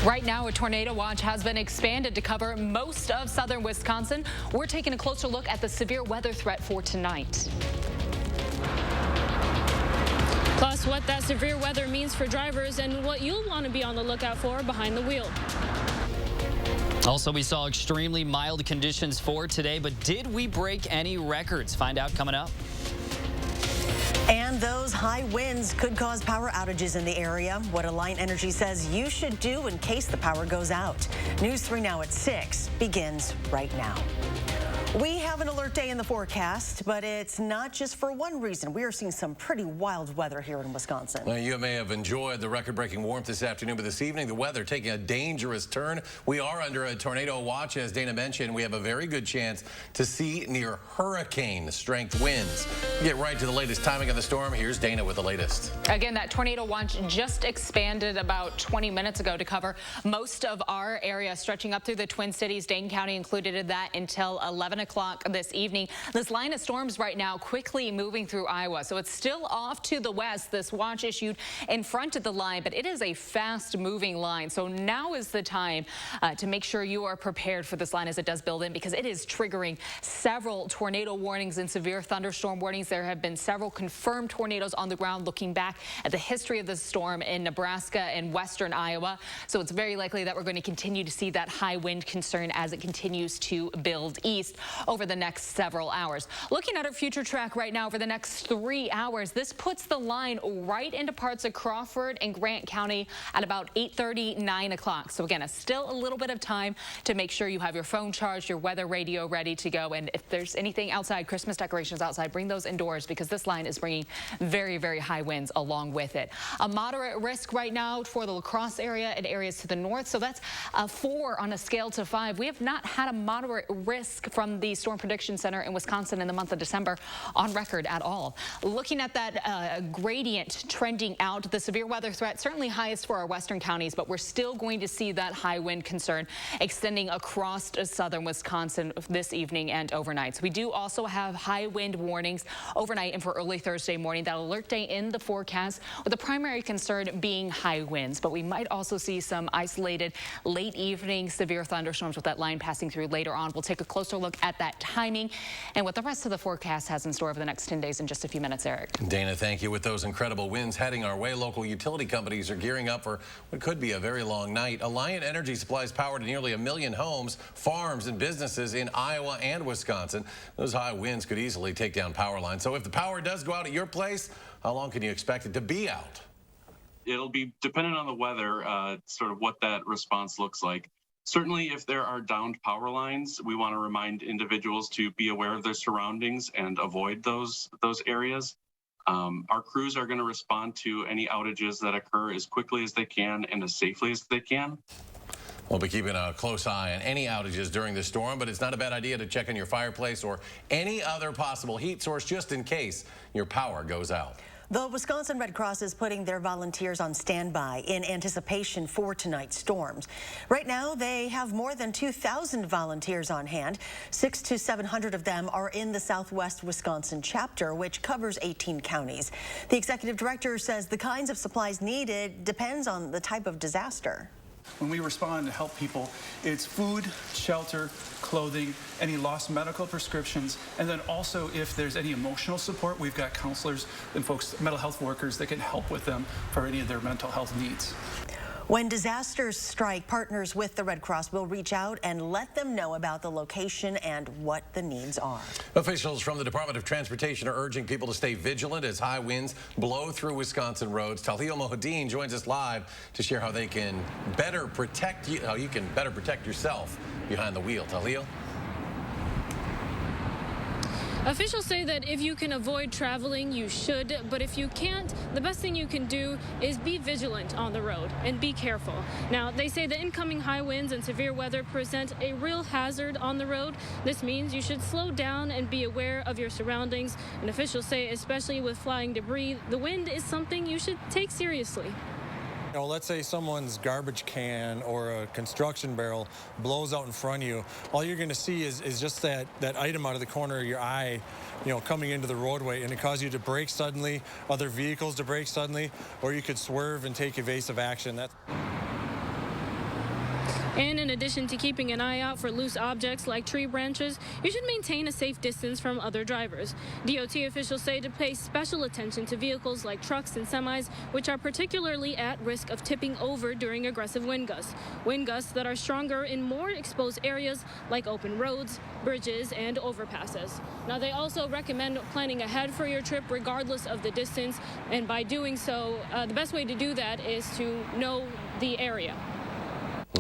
Right now, a tornado watch has been expanded to cover most of southern Wisconsin. We're taking a closer look at the severe weather threat for tonight. Plus, what that severe weather means for drivers and what you'll want to be on the lookout for behind the wheel. Also, we saw extremely mild conditions for today, but did we break any records? Find out coming up. And those high winds could cause power outages in the area. What Alliant Energy says you should do in case the power goes out. News 3 Now at 6 begins right now. We have an alert day in the forecast, but it's not just for one reason. We are seeing some pretty wild weather here in Wisconsin. Well, you may have enjoyed the record-breaking warmth this afternoon, but this evening the weather taking a dangerous turn. We are under a tornado watch, as Dana mentioned. We have a very good chance to see near hurricane strength winds. Get right to the latest timing of the storm. Here's Dana with the latest. Again, that tornado watch just expanded about 20 minutes ago to cover most of our area, stretching up through the Twin Cities. Dane County included in that until 11 o'clock this evening. This line of storms right now quickly moving through Iowa, so it's still off to the west. This watch issued in front of the line, but it is a fast moving line. So now is the time to make sure you are prepared for this line as it does build in, because it is triggering several tornado warnings and severe thunderstorm warnings. There have been several confirmed tornadoes on the ground looking back at the history of the storm in Nebraska and western Iowa. So it's very likely that we're going to continue to see that high wind concern as it continues to build east over the next several hours. Looking at our future track right now for the next 3 hours, this puts the line right into parts of Crawford and Grant County at about 8:30, 9 o'clock. So again, still a little bit of time to make sure you have your phone charged, your weather radio ready to go. And if there's anything outside, Christmas decorations outside, bring those indoors, because this line is bringing very, very high winds along with it. A moderate risk right now for the La Crosse area and areas to the north. So that's a 4 on a scale to 5. We have not had a moderate risk from the Storm Prediction Center in Wisconsin in the month of December on record at all. Looking at that gradient trending out, the severe weather threat certainly highest for our western counties, but we're still going to see that high wind concern extending across southern Wisconsin this evening and overnight. So we do also have high wind warnings overnight and for early Thursday morning. That alert day in the forecast, with the primary concern being high winds, but we might also see some isolated late evening severe thunderstorms with that line passing through later on. We'll take a closer look at that timing and what the rest of the forecast has in store over the next 10 days in just a few minutes, Eric. Dana, thank you. With those incredible winds heading our way, local utility companies are gearing up for what could be a very long night. Alliant Energy supplies power to nearly 1 million homes, farms, and businesses in Iowa and Wisconsin. Those high winds could easily take down power lines. So if the power does go out at your place, how long can you expect it to be out? It'll be dependent on the weather, sort of what that response looks like. Certainly, if there are downed power lines, we want to remind individuals to be aware of their surroundings and avoid those areas. Our crews are going to respond to any outages that occur as quickly as they can and as safely as they can. We'll be keeping a close eye on any outages during the storm, but it's not a bad idea to check on your fireplace or any other possible heat source just in case your power goes out. The Wisconsin Red Cross is putting their volunteers on standby in anticipation for tonight's storms. Right now, they have more than 2,000 volunteers on hand. 600 to 700 of them are in the Southwest Wisconsin chapter, which covers 18 counties. The executive director says the kinds of supplies needed depends on the type of disaster. When we respond to help people, it's food, shelter, clothing, any lost medical prescriptions, and then also if there's any emotional support, we've got counselors and folks, mental health workers that can help with them for any of their mental health needs. When disasters strike, partners with the Red Cross will reach out and let them know about the location and what the needs are. Officials from the Department of Transportation are urging people to stay vigilant as high winds blow through Wisconsin roads. Talil Mohadeen joins us live to share how they can better protect you, how you can better protect yourself behind the wheel. Talil? Officials say that if you can avoid traveling, you should, but if you can't, the best thing you can do is be vigilant on the road and be careful. Now, they say the incoming high winds and severe weather present a real hazard on the road. This means you should slow down and be aware of your surroundings. And officials say, especially with flying debris, the wind is something you should take seriously. You know, let's say someone's garbage can or a construction barrel blows out in front of you. All you're going to see is just that item out of the corner of your eye, you know, coming into the roadway, and it causes you to brake suddenly, other vehicles to brake suddenly, or you could swerve and take evasive action. And in addition to keeping an eye out for loose objects like tree branches, you should maintain a safe distance from other drivers. DOT officials say to pay special attention to vehicles like trucks and semis, which are particularly at risk of tipping over during aggressive wind gusts. Wind gusts that are stronger in more exposed areas like open roads, bridges, and overpasses. Now, they also recommend planning ahead for your trip regardless of the distance, and by doing so, the best way to do that is to know the area.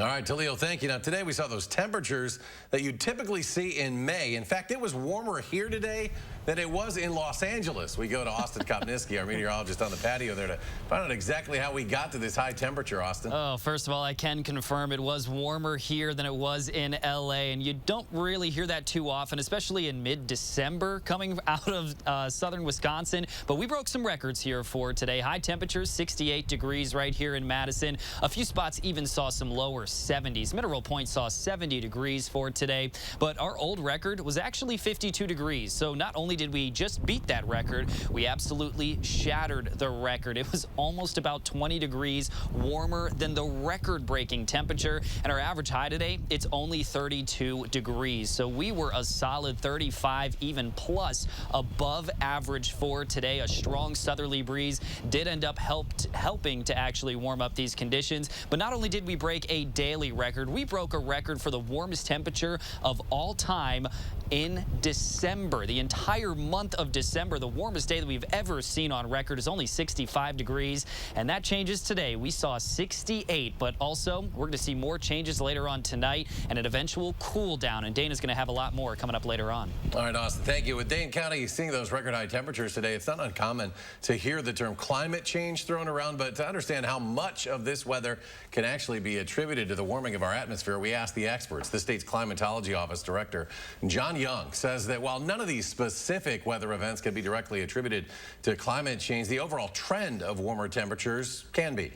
All right, Talio, thank you. Now, today we saw those temperatures that you typically see in May. In fact, it was warmer here today than it was in Los Angeles. We go to Austin Kopniski, our meteorologist on the patio there, to find out exactly how we got to this high temperature, Austin. Oh, first of all, I can confirm it was warmer here than it was in LA, and you don't really hear that too often, especially in mid-December coming out of southern Wisconsin. But we broke some records here for today. High temperatures, 68 degrees right here in Madison. A few spots even saw some lower 70s. Mineral Point saw 70 degrees for today, but our old record was actually 52 degrees. So not only did we just beat that record, we absolutely shattered the record. It was almost about 20 degrees warmer than the record-breaking temperature, and our average high today, it's only 32 degrees. So we were a solid 35, even plus above average for today. A strong southerly breeze did end up helping to actually warm up these conditions. But not only did we break a daily record, we broke a record for the warmest temperature of all time in December. The entire month of December, the warmest day that we've ever seen on record is only 65 degrees, and that changes today. We saw 68, but also we're going to see more changes later on tonight and an eventual cool down, and Dana's going to have a lot more coming up later on. All right, Austin, thank you. With Dane County seeing those record high temperatures today, it's not uncommon to hear the term climate change thrown around, but to understand how much of this weather can actually be attributed to the warming of our atmosphere, we asked the experts. The state's climatology office director, John Young, says that while none of these specific weather events can be directly attributed to climate change, the overall trend of warmer temperatures can be.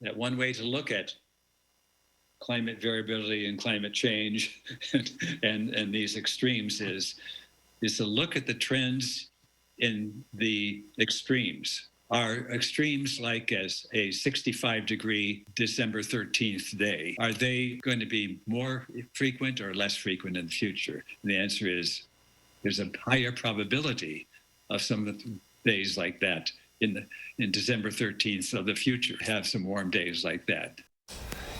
That one way to look at climate variability and climate change and these extremes is to look at the trends in the extremes. Are extremes like as a 65-degree December 13th day, are they going to be more frequent or less frequent in the future? And the answer is there's a higher probability of some of the days like that in December 13th of the future, have some warm days like that.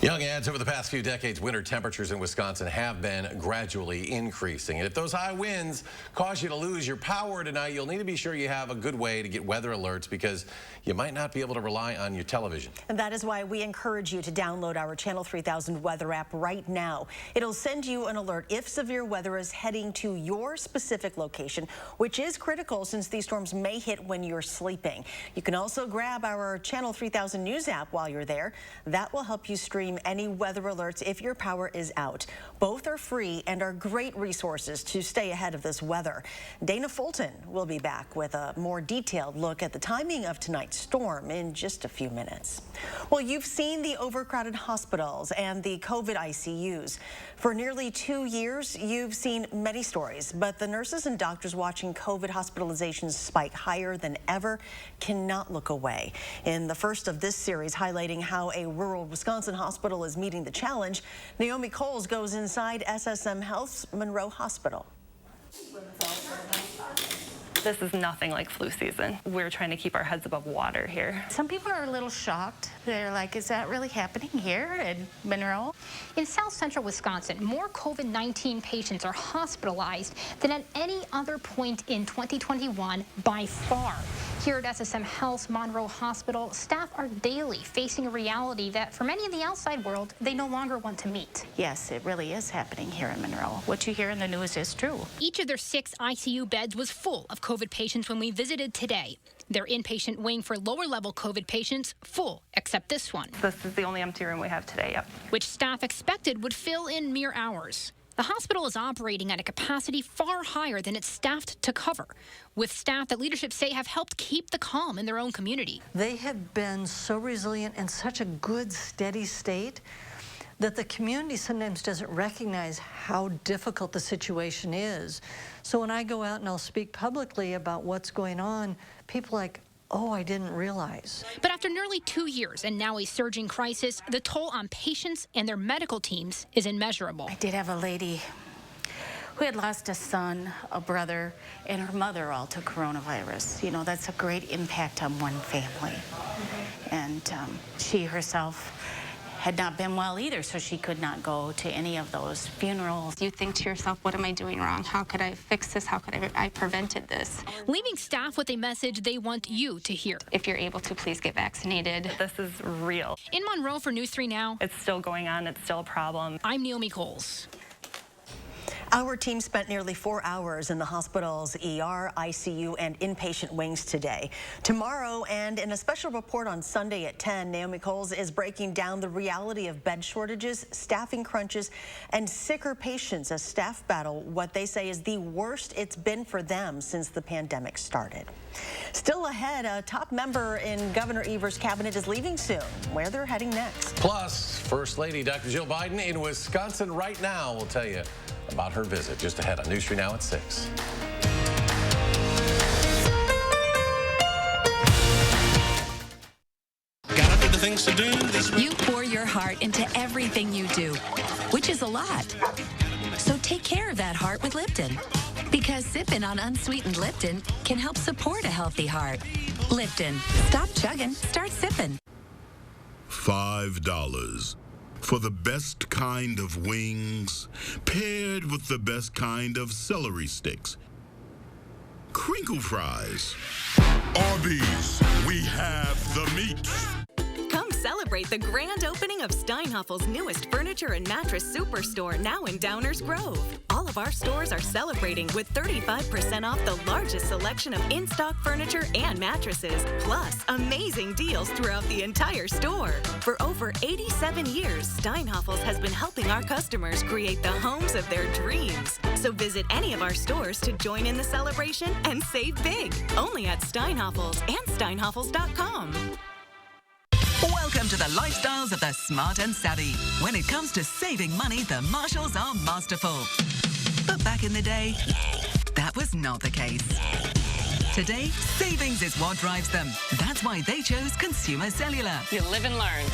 Young adds, over the past few decades, winter temperatures in Wisconsin have been gradually increasing. And if those high winds cause you to lose your power tonight, you'll need to be sure you have a good way to get weather alerts, because you might not be able to rely on your television. And that is why we encourage you to download our Channel 3000 weather app right now. It'll send you an alert if severe weather is heading to your specific location, which is critical since these storms may hit when you're sleeping. You can also grab our Channel 3000 news app while you're there. That will help you stream any weather alerts if your power is out. Both are free and are great resources to stay ahead of this weather. Dana Fulton will be back with a more detailed look at the timing of tonight's storm in just a few minutes. Well, you've seen the overcrowded hospitals and the COVID ICUs. For nearly 2 years, you've seen many stories, but the nurses and doctors watching COVID hospitalizations spike higher than ever cannot look away. In the first of this series highlighting how a rural Wisconsin hospital is meeting the challenge, Naomi Coles goes inside SSM Health's Monroe Hospital. This is nothing like flu season. We're trying to keep our heads above water here. Some people are a little shocked. They're like, is that really happening here in Monroe? In South Central Wisconsin, more COVID-19 patients are hospitalized than at any other point in 2021 by far. Here at SSM Health's Monroe Hospital, staff are daily facing a reality that for many in the outside world, they no longer want to meet. Yes, it really is happening here in Monroe. What you hear in the news is true. Each of their 6 ICU beds was full of COVID patients when we visited today. Their inpatient wing for lower-level COVID patients full, except this one. This is the only empty room we have today, yep. Which staff expected would fill in mere hours. The hospital is operating at a capacity far higher than it's staffed to cover, with staff that leadership say have helped keep the calm in their own community. They have been so resilient and such a good, steady state that the community sometimes doesn't recognize how difficult the situation is. So when I go out and I'll speak publicly about what's going on, people are like, oh, I didn't realize. But after nearly 2 years and now a surging crisis, the toll on patients and their medical teams is immeasurable. I did have a lady who had lost a son, a brother, and her mother all to coronavirus. You know, that's a great impact on one family. And she herself had not been well either, so she could not go to any of those funerals. You think to yourself, what am I doing wrong? How could I fix this? How could I prevented this? Leaving staff with a message they want you to hear. If you're able to, please get vaccinated. This is real. In Monroe for News 3 Now, It's still going on. It's still a problem. I'm Naomi Coles. Our team spent nearly 4 hours in the hospital's ER, ICU, and inpatient wings today. Tomorrow, and in a special report on Sunday at 10, Naomi Coles is breaking down the reality of bed shortages, staffing crunches, and sicker patients as staff battle what they say is the worst it's been for them since the pandemic started. Still ahead, a top member in Governor Evers' cabinet is leaving soon. Where they're heading next. Plus, First Lady Dr. Jill Biden in Wisconsin right now will tell you about her visit just ahead on News 3 Now at 6. Things to do this week. You pour your heart into everything you do, which is a lot. So take care of that heart with Lipton. Because sipping on unsweetened Lipton can help support a healthy heart. Lipton. Stop chugging, start sipping. $5 for the best kind of wings, paired with the best kind of celery sticks. Crinkle fries. Arby's, we have the meat. Come celebrate the grand opening of Steinhaffel's newest furniture and mattress superstore now in Downers Grove. All of our stores are celebrating with 35% off the largest selection of in-stock furniture and mattresses, plus amazing deals throughout the entire store. For over 87 years, Steinhaffel's has been helping our customers create the homes of their dreams. So visit any of our stores to join in the celebration and save big. Only at Steinhaffel's and steinhaffels.com. Welcome to the lifestyles of the smart and savvy. When it comes to saving money, the Marshalls are masterful. But back in the day, that was not the case. Today, savings is what drives them. That's why they chose Consumer Cellular. You live and learn.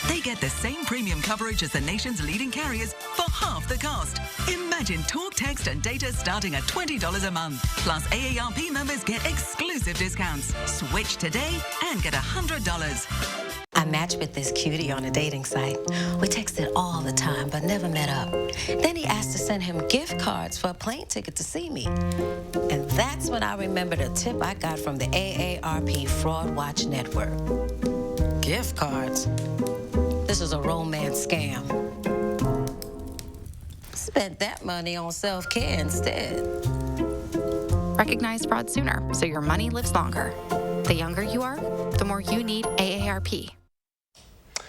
They get the same premium coverage as the nation's leading carriers for half the cost. Imagine talk, text, and data starting at $20 a month. Plus, AARP members get exclusive discounts. Switch today and get $100. I matched with this cutie on a dating site. We texted all the time, but never met up. Then he asked to send him gift cards for a plane ticket to see me. And that's when I remembered a tip I got from the AARP Fraud Watch Network. Gift cards? This is a romance scam. Spent that money on self-care instead. Recognize fraud sooner, so your money lives longer. The younger you are, the more you need AARP.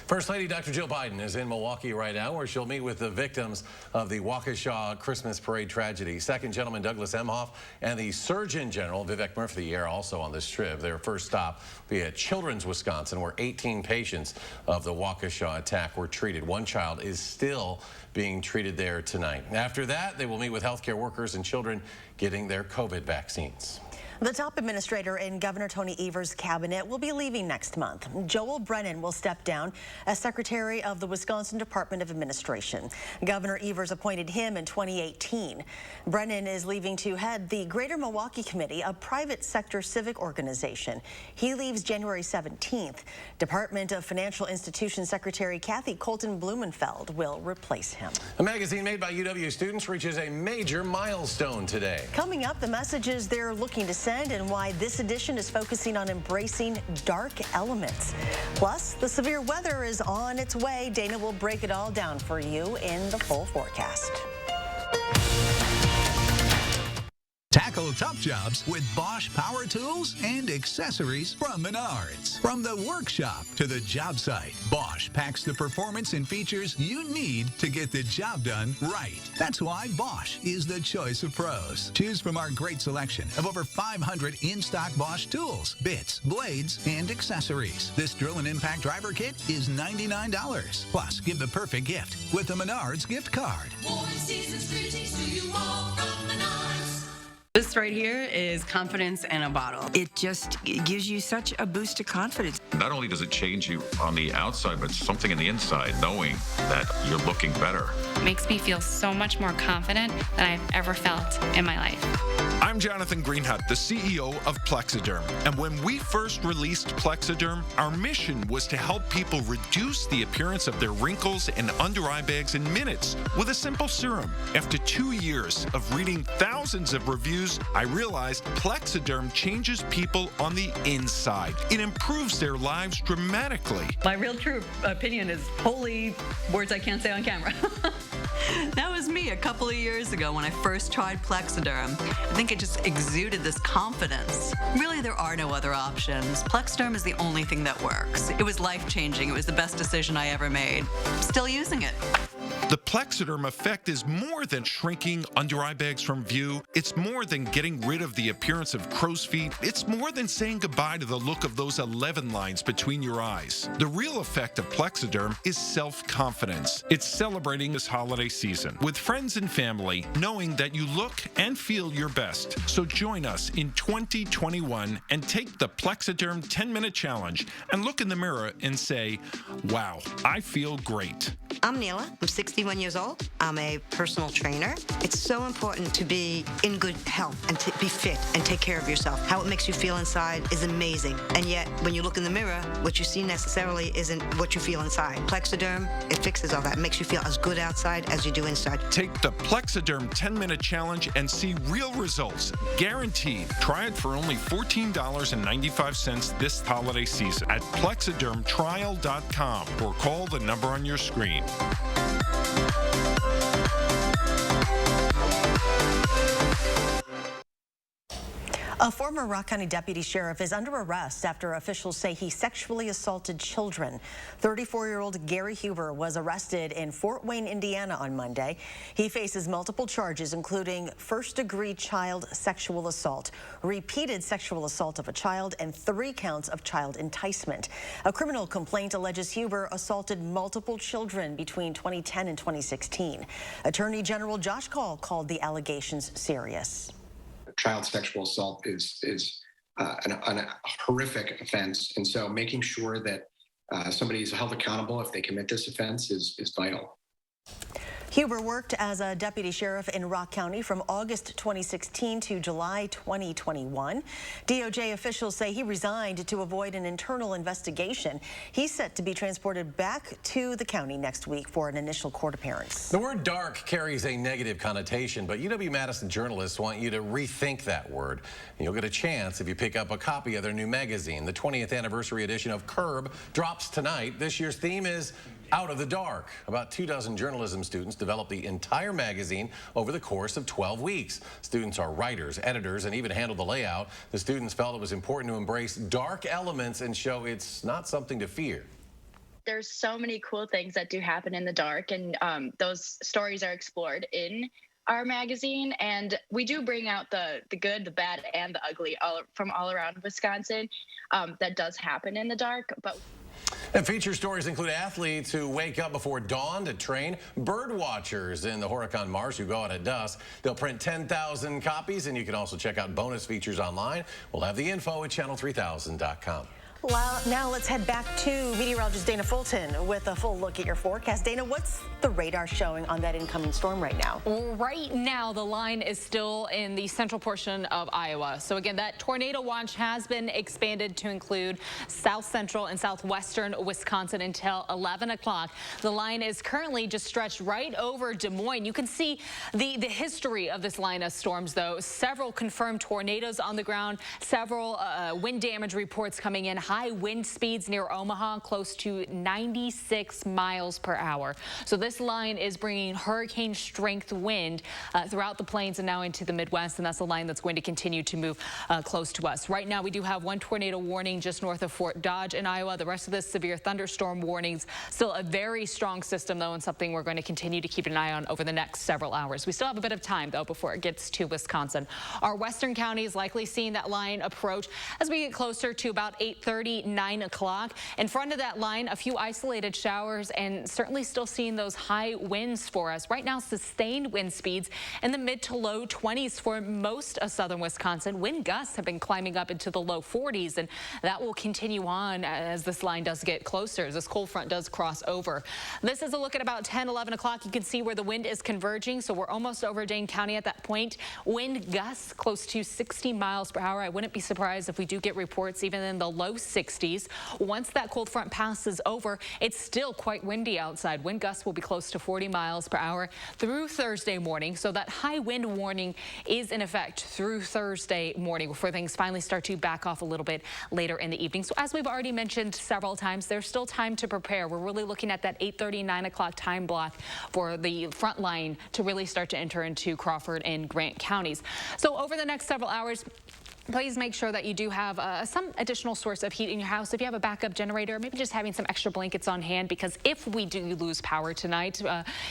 First Lady Dr. Jill Biden is in Milwaukee right now, where she'll meet with the victims of the Waukesha Christmas parade tragedy. Second Gentleman Douglas Emhoff and the Surgeon General Vivek Murthy are also on this trip. Their first stop will be at Children's, Wisconsin, where 18 patients of the Waukesha attack were treated. One child is still being treated there tonight. After that, they will meet with healthcare workers and children getting their COVID vaccines. The top administrator in Governor Tony Evers' cabinet will be leaving next month. Joel Brennan will step down as Secretary of the Wisconsin Department of Administration. Governor Evers appointed him in 2018. Brennan is leaving to head the Greater Milwaukee Committee, a private sector civic organization. He leaves January 17th. Department of Financial Institutions Secretary Kathy Colton Blumenfeld will replace him. A magazine made by UW students reaches a major milestone today. Coming up, the messages they're looking to send and why this edition is focusing on embracing dark elements. Plus, the severe weather is on its way. Dana will break it all down for you in the full forecast. Tackle top jobs with Bosch power tools and accessories from Menards. From the workshop to the job site, Bosch packs the performance and features you need to get the job done right. That's why Bosch is the choice of pros. Choose from our great selection of over 500 in-stock Bosch tools, bits, blades, and accessories. This drill and impact driver kit is $99. Plus, give the perfect gift with the Menards gift card. Warm season's greetings to you all from Menards. This right here is confidence in a bottle. It just gives you such a boost of confidence. Not only does it change you on the outside, but something in the inside, knowing that you're looking better. It makes me feel so much more confident than I've ever felt in my life. I'm Jonathan Greenhut, the CEO of Plexiderm. And when we first released Plexiderm, our mission was to help people reduce the appearance of their wrinkles and under eye bags in minutes with a simple serum. After 2 years of reading thousands of reviews, I realized Plexiderm changes people on the inside. It improves their lives dramatically. My real true opinion is holy words I can't say on camera. That was me a couple of years ago when I first tried Plexiderm. I think it just exuded this confidence. Really, there are no other options. Plexiderm is the only thing that works. It was life-changing. It was the best decision I ever made. Still using it. The Plexiderm effect is more than shrinking under eye bags from view. It's more than getting rid of the appearance of crow's feet. It's more than saying goodbye to the look of those 11 lines between your eyes. The real effect of Plexiderm is self-confidence. It's celebrating this holiday season with friends and family, knowing that you look and feel your best. So join us in 2021 and take the Plexiderm 10-minute challenge and look in the mirror and say, wow, I feel great. I'm Neela. I'm 61 years old. I'm a personal trainer. It's so important to be in good health and to be fit and take care of yourself. How it makes you feel inside is amazing. And yet, when you look in the mirror, what you see necessarily isn't what you feel inside. Plexiderm, it fixes all that. It makes you feel as good outside as you do inside. Take the Plexiderm 10-minute challenge and see real results, guaranteed. Try it for only $14.95 this holiday season at plexidermtrial.com or call the number on your screen. A former Rock County deputy sheriff is under arrest after officials say he sexually assaulted children. 34-year-old Gary Huber was arrested in Fort Wayne, Indiana on Monday. He faces multiple charges, including first-degree child sexual assault, repeated sexual assault of a child, and 3 counts of child enticement. A criminal complaint alleges Huber assaulted multiple children between 2010 and 2016. Attorney General Josh Call called the allegations serious. Child sexual assault is a horrific offense, and so making sure that somebody is held accountable if they commit this offense is vital. Huber worked as a deputy sheriff in Rock County from August 2016 to July 2021. DOJ officials say he resigned to avoid an internal investigation. He's set to be transported back to the county next week for an initial court appearance. The word dark carries a negative connotation, but UW-Madison journalists want you to rethink that word. And you'll get a chance if you pick up a copy of their new magazine. The 20th anniversary edition of Curb drops tonight. This year's theme is Out of the Dark. About 24 journalism students developed the entire magazine over the course of 12 weeks. Students are writers, editors, and even handle the layout. The students felt it was important to embrace dark elements and show it's not something to fear. There's so many cool things that do happen in the dark, and those stories are explored in our magazine, and we do bring out the good, the bad, and the ugly from all around Wisconsin that does happen in the dark. But And feature stories include athletes who wake up before dawn to train, bird watchers in the Horicon Marsh who go out at dusk. They'll print 10,000 copies, and you can also check out bonus features online. We'll have the info at channel3000.com. Well, now let's head back to meteorologist Dana Fulton with a full look at your forecast. Dana, what's the radar showing on that incoming storm right now? Right now, the line is still in the central portion of Iowa. So again, that tornado watch has been expanded to include south central and southwestern Wisconsin until 11 o'clock. The line is currently just stretched right over Des Moines. You can see the history of this line of storms, though. Several confirmed tornadoes on the ground, several wind damage reports coming in. High wind speeds near Omaha, close to 96 miles per hour. So this line is bringing hurricane strength wind throughout the plains and now into the Midwest, and that's a line that's going to continue to move close to us. Right now, we do have one tornado warning just north of Fort Dodge in Iowa. The rest of the severe thunderstorm warnings, still a very strong system, though, and something we're going to continue to keep an eye on over the next several hours. We still have a bit of time, though, before it gets to Wisconsin. Our western counties likely seeing that line approach as we get closer to about 8:30. 8:30, 9 o'clock. In front of that line, a few isolated showers and certainly still seeing those high winds for us. Right now, sustained wind speeds in the mid to low 20s for most of southern Wisconsin. Wind gusts have been climbing up into the low 40s, and that will continue on as this line does get closer, as this cold front does cross over. This is a look at about 10, 11 o'clock. You can see where the wind is converging, so we're almost over Dane County at that point. Wind gusts close to 60 miles per hour. I wouldn't be surprised if we do get reports even in the low 60s. Once that cold front passes over, it's still quite windy outside. Wind gusts will be close to 40 miles per hour through Thursday morning, so that high wind warning is in effect through Thursday morning before things finally start to back off a little bit later in the evening. So as we've already mentioned several times, there's still time to prepare. We're really looking at that 8:30, 9 o'clock time block for the front line to really start to enter into Crawford and Grant counties. So over the next several hours, please make sure that you do have some additional source of heat in your house. If you have a backup generator, maybe just having some extra blankets on hand, because if we do lose power tonight,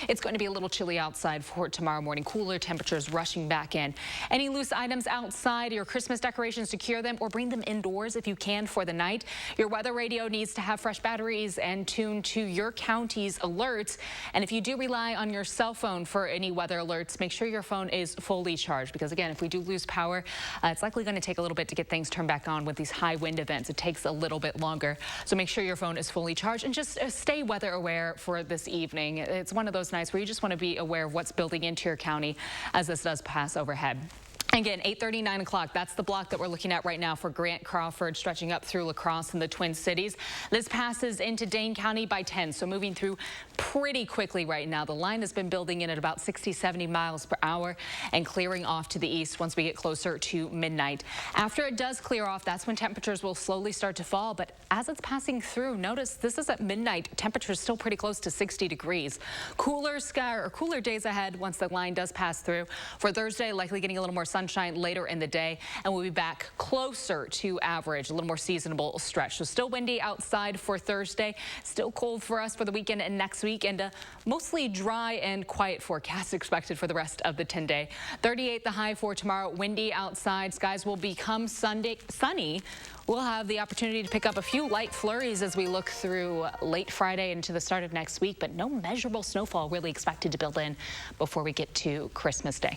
it's going to be a little chilly outside for tomorrow morning. Cooler temperatures rushing back in. Any loose items outside, your Christmas decorations, secure them or bring them indoors if you can for the night. Your weather radio needs to have fresh batteries and tuned to your county's alerts. And if you do rely on your cell phone for any weather alerts, make sure your phone is fully charged, because again, if we do lose power, it's likely going to take a little bit to get things turned back on with these high wind events. It takes a little bit longer. So make sure your phone is fully charged and just stay weather aware for this evening. It's one of those nights where you just want to be aware of what's building into your county as this does pass overhead. Again, 8:30, 9 o'clock, that's the block that we're looking at right now for Grant, Crawford, stretching up through La Crosse and the Twin Cities. This passes into Dane County by 10, so moving through pretty quickly right now. The line has been building in at about 60, 70 miles per hour and clearing off to the east once we get closer to midnight. After it does clear off, that's when temperatures will slowly start to fall. But as it's passing through, notice this is at midnight. Temperatures still pretty close to 60 degrees. Cooler sky or cooler days ahead once the line does pass through. For Thursday, likely getting a little more sunshine later in the day, and we'll be back closer to average, a little more seasonable stretch. So still windy outside for Thursday, still cold for us for the weekend and next week, and a mostly dry and quiet forecast expected for the rest of the 10-day. 38 the high for tomorrow. Windy outside. Skies will become sunny. We'll have the opportunity to pick up a few light flurries as we look through late Friday into the start of next week, but no measurable snowfall really expected to build in before we get to Christmas Day.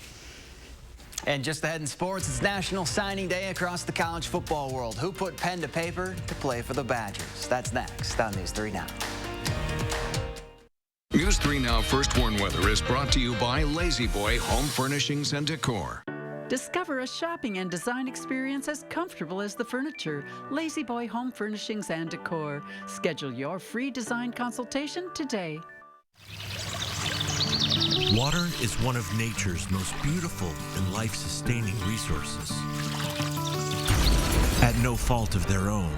And just ahead in sports, it's National Signing Day across the college football world. Who put pen to paper to play for the Badgers? That's next on News 3 Now. News 3 Now First Warn Weather is brought to you by Lazy Boy Home Furnishings and Decor. Discover a shopping and design experience as comfortable as the furniture. Lazy Boy Home Furnishings and Decor. Schedule your free design consultation today. Water is one of nature's most beautiful and life-sustaining resources. At no fault of their own,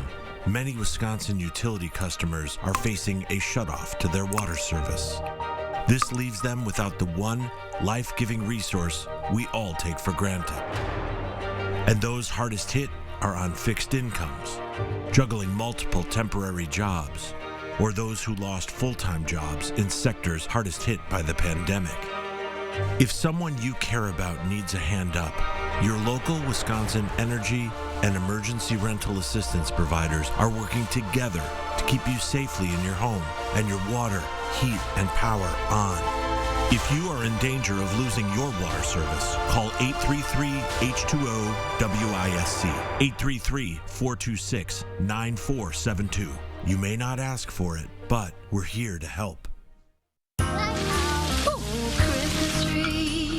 many Wisconsin utility customers are facing a shutoff to their water service. This leaves them without the one life-giving resource we all take for granted. And those hardest hit are on fixed incomes, juggling multiple temporary jobs, or those who lost full-time jobs in sectors hardest hit by the pandemic. If someone you care about needs a hand up, your local Wisconsin energy and emergency rental assistance providers are working together to keep you safely in your home and your water, heat, and power on. If you are in danger of losing your water service, call 833-H2O-WISC, 833-426-9472. You may not ask for it, but we're here to help.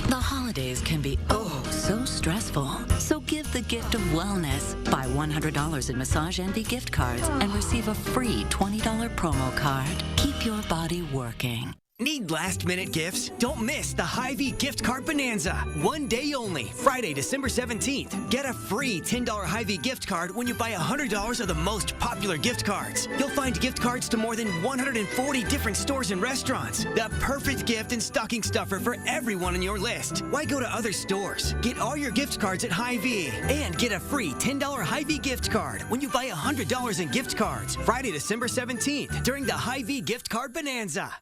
The holidays can be so stressful. So give the gift of wellness. Buy $100 in Massage Envy gift cards and receive a free $20 promo card. Keep your body working. Need last-minute gifts? Don't miss the Hy-Vee Gift Card Bonanza. One day only, Friday, December 17th. Get a free $10 Hy-Vee gift card when you buy $100 of the most popular gift cards. You'll find gift cards to more than 140 different stores and restaurants. The perfect gift and stocking stuffer for everyone on your list. Why go to other stores? Get all your gift cards at Hy-Vee. And get a free $10 Hy-Vee gift card when you buy $100 in gift cards. Friday, December 17th during the Hy-Vee Gift Card Bonanza.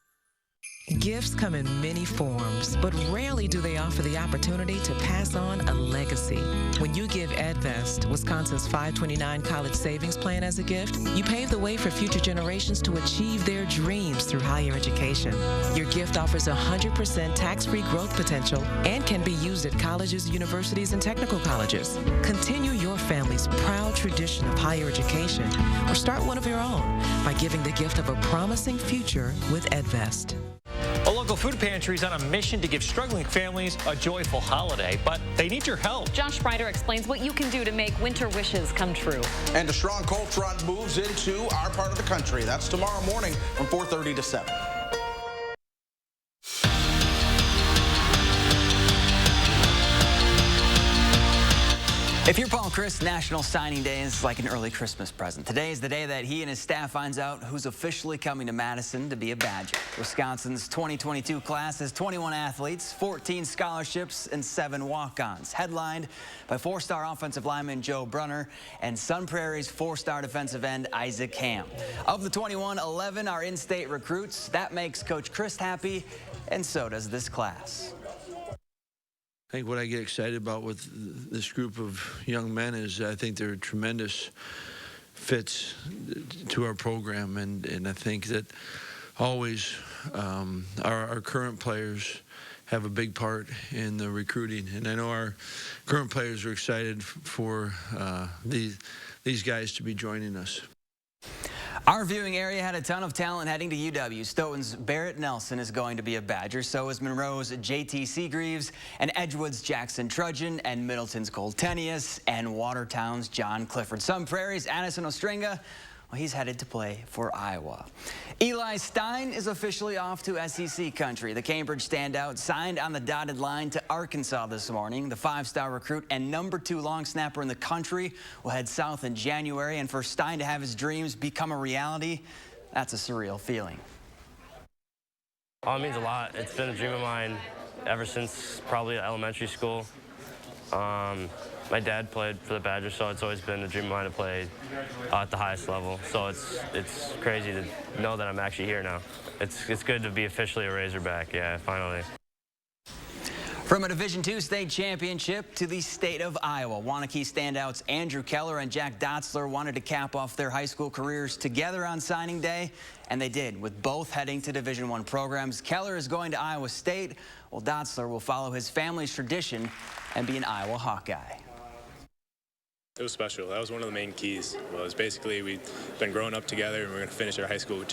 Gifts come in many forms, but rarely do they offer the opportunity to pass on a legacy. When you give EdVest, Wisconsin's 529 college savings plan, as a gift, you pave the way for future generations to achieve their dreams through higher education. Your gift offers 100% tax-free growth potential and can be used at colleges, universities, and technical colleges. Continue your family's proud tradition of higher education or start one of your own by giving the gift of a promising future with EdVest. A local food pantry is on a mission to give struggling families a joyful holiday, but they need your help. Josh Sprider explains what you can do to make winter wishes come true. And a strong cold front moves into our part of the country. That's tomorrow morning from 4:30 to 7. If you're Paul Chris, National Signing Day is like an early Christmas present. Today is the day that he and his staff finds out who's officially coming to Madison to be a Badger. Wisconsin's 2022 class has 21 athletes, 14 scholarships, and 7 walk-ons, headlined by 4-star offensive lineman Joe Brunner and Sun Prairie's 4-star defensive end Isaac Ham. Of the 21, 11 are in-state recruits. That makes Coach Chris happy, and so does this class. I think what I get excited about with this group of young men is I think they're tremendous fits to our program, and I think that always our current players have a big part in the recruiting, and I know our current players are excited for these guys to be joining us. Our viewing area had a ton of talent heading to UW. Stoughton's Barrett Nelson is going to be a Badger. So is Monroe's J.T. Seagreaves, and Edgewood's Jackson Trudgeon, and Middleton's Cole Tenius, and Watertown's John Clifford. Sun Prairie's Addison Ostringa, well, he's headed to play for Iowa. Eli Stein is officially off to SEC country. The Cambridge standout signed on the dotted line to Arkansas this morning. The 5-star recruit and #2 long snapper in the country will head south in January. And for Stein to have his dreams become a reality, that's a surreal feeling. Oh, it means a lot. It's been a dream of mine ever since probably elementary school. My dad played for the Badgers, so it's always been a dream of mine to play at the highest level. So it's crazy to know that I'm actually here now. It's good to be officially a Razorback, yeah, finally. From a Division II state championship to the state of Iowa, Waunakee standouts Andrew Keller and Jack Dotzler wanted to cap off their high school careers together on signing day, and they did, with both heading to Division I programs. Keller is going to Iowa State, while Dotzler will follow his family's tradition and be an Iowa Hawkeye. It was special. That was one of the main keys. Was basically we've been growing up together, and we're going to finish our high school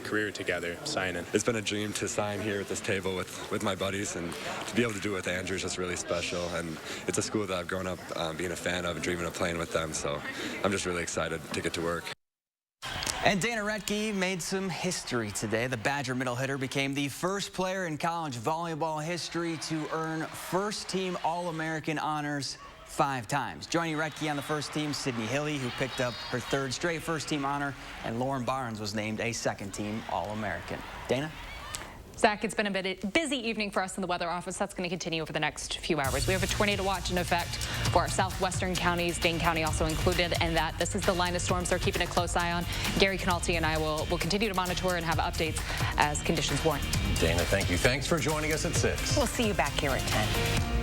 career together, signing. It's been a dream to sign here at this table with my buddies, and to be able to do it with Andrew is just really special. And it's a school that I've grown up being a fan of and dreaming of playing with them. So I'm just really excited to get to work. And Dana Retke made some history today. The Badger middle hitter became the first player in college volleyball history to earn first-team All-American honors 5 times. Joining Retke on the first team, Sydney Hilly, who picked up her 3rd straight first-team honor, and Lauren Barnes was named a second-team All-American. Dana? Zach, it's been a busy evening for us in the weather office. That's going to continue over the next few hours. We have a tornado watch in effect for our southwestern counties, Dane County also included, and this is the line of storms they're keeping a close eye on. Gary Canalti and I will continue to monitor and have updates as conditions warrant. Dana, thank you. Thanks for joining us at 6. We'll see you back here at 10.